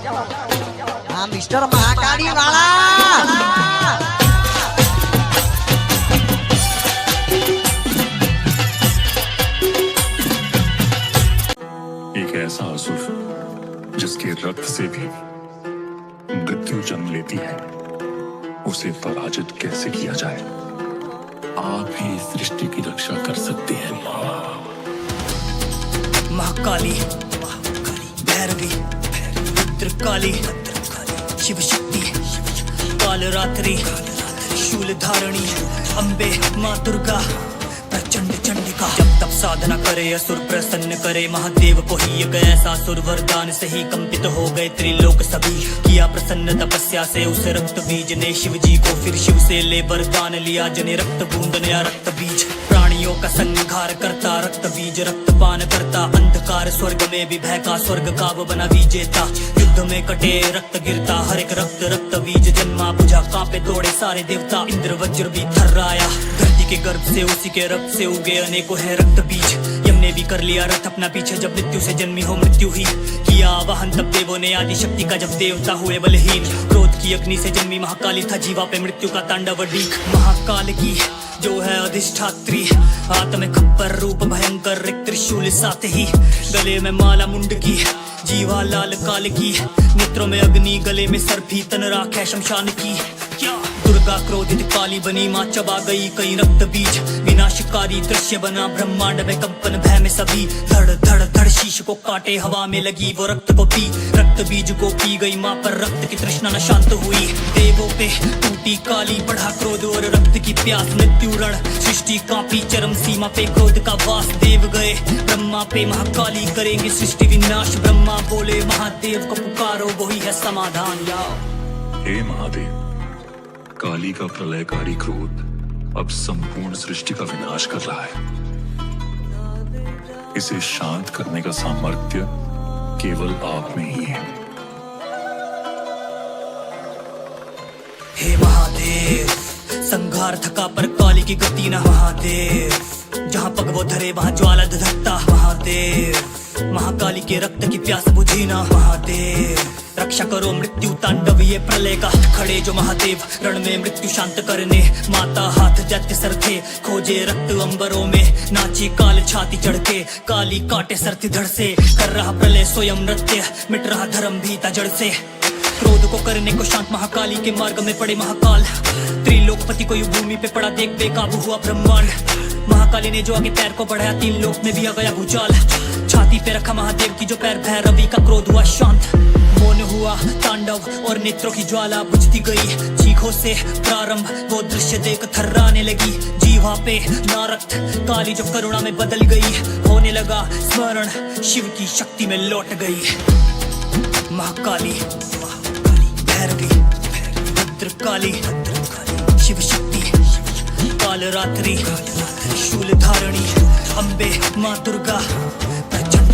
हाँ मिस्टर महाकाली वाला। एक ऐसा असुर जिसके रक्त से भी मृत्यु जन्म लेती है, उसे पराजित कैसे किया जाए? आप ही सृष्टि की रक्षा कर सकते हैं। महाकाली, भैरवी, रुद्रकाली, शिव शक्ति, कालरात्रि, शूलधारणी, अम्बे, माँ दुर्गा, प्रचंड चंडिका। जब तब साधना करे असुर प्रसन्न करे महादेव को ही एक ऐसा सुर वरदान से ही कंपित हो गए त्रिलोक सभी। किया प्रसन्न तपस्या से उस रक्त बीज ने शिव जी को, फिर शिव से ले वरदान लिया जने रक्त बूंद नया रक्त बीज। प्राणियों का संहार करता रक्त बीज रक्तपान करता, अंधकार स्वर्ग में भी भय का स्वर्ग काब बना विजेता। युद्ध में कटे रक्त गिरता, हर एक रक्त बीज जन्मा बुझा, कांपे दौड़े सारे देवता। इंद्र वज्र भी थर्राया, धरती के गर्भ से उसी के रक्त से उगे अनेकों है रक्त बीज। यम ने भी कर लिया रथ अपना पीछे, जब मृत्यु से जन्मी हो मृत्यु ही किया आवाहन। तब देवों ने आदि शक्ति का, जब देवता हुए बलहीन। क्रोध की अग्नि से जन्मी महाकाली, था जीवा पे मृत्यु का तांडव डीक। महाकाल की जो है अधिष्ठात्री, हाथ में खप्पर रूप भयंकर, एक त्रिशूल साथ ही गले में माला मुंड की। जीवा लाल काल की, नेत्रों में अग्नि, गले में सर्पी, तन राख है शमशान की। क्या दुर्गा क्रोधित काली बनी, माँ चबा गई कई रक्त बीज। विनाशकारी दृश्य बना ब्रह्मांड में कंपन, भय में सभी। धड़ धड़ धड़ शीश को काटे, हवा में लगी वो रक्त को पी। रक्त बीज को पी गई माँ, पर रक्त की तृष्णा न शांत हुई। देवों पे टूटी काली, बढ़ा क्रोध और रक्त की प्यास। मृत्यु रण सृष्टि कांपी, चरम सीमा पे क्रोध का वास। देव गए ब्रह्मा पे, महाकाली करेंगे सृष्टि विनाश। ब्रह्मा बोले महादेव को पुकारो, वही है समाधान। हे महादेव, काली का प्रलयकारी क्रोध अब संपूर्ण सृष्टि का विनाश कर रहा है। इसे शांत करने का सामर्थ्य केवल आप में ही है। हे महादेव, संघार थका पर काली की गति न। महादेव, जहाँ पग वो धरे वहाँ ज्वाला धधकता। महादेव, महाकाली के रक्त की प्यास बुझी ना। महादेव, रक्षा करो मृत्यु तांडव ये प्रलय का। खड़े जो महादेव रण में मृत्यु शांत करने, माता हाथ दैत्य सर थे, खोजे रक्त अंबरों में। नाची काल छाती चढ़ के, काली काटे सरती धड़ से। कर रहा प्रलय स्वयं नृत्य, मिट रहा धर्म भी जड़ से। क्रोध को करने को शांत, महाकाली के मार्ग में पड़े महाकाल। त्रिलोकपति को युग भूमि पे पड़ा देख, बेकाबू हुआ ब्रह्मांड। महाकाली ने जो आगे पैर को बढ़ाया, तीन लोक में भी आ गया भूचाल। छाती पे रखा महादेव की जो पैर, भैरवी का क्रोध हुआ शांत। मौन हुआ तांडव और नेत्रों की ज्वाला बुझती गई। चीखों से प्रारंभ वो दृश्य देख थर्राने लगी। जीवा पे ना रक्त, काली जो करुणा में बदल गई। होने लगा स्मरण, शिव की शक्ति में लौट गई। महाकाली, भैरवी, रुद्रकाली, शिव शक्ति, कालरात्रि, शूलधारणी, अम्बे, माँ दुर्गा, प्रचंड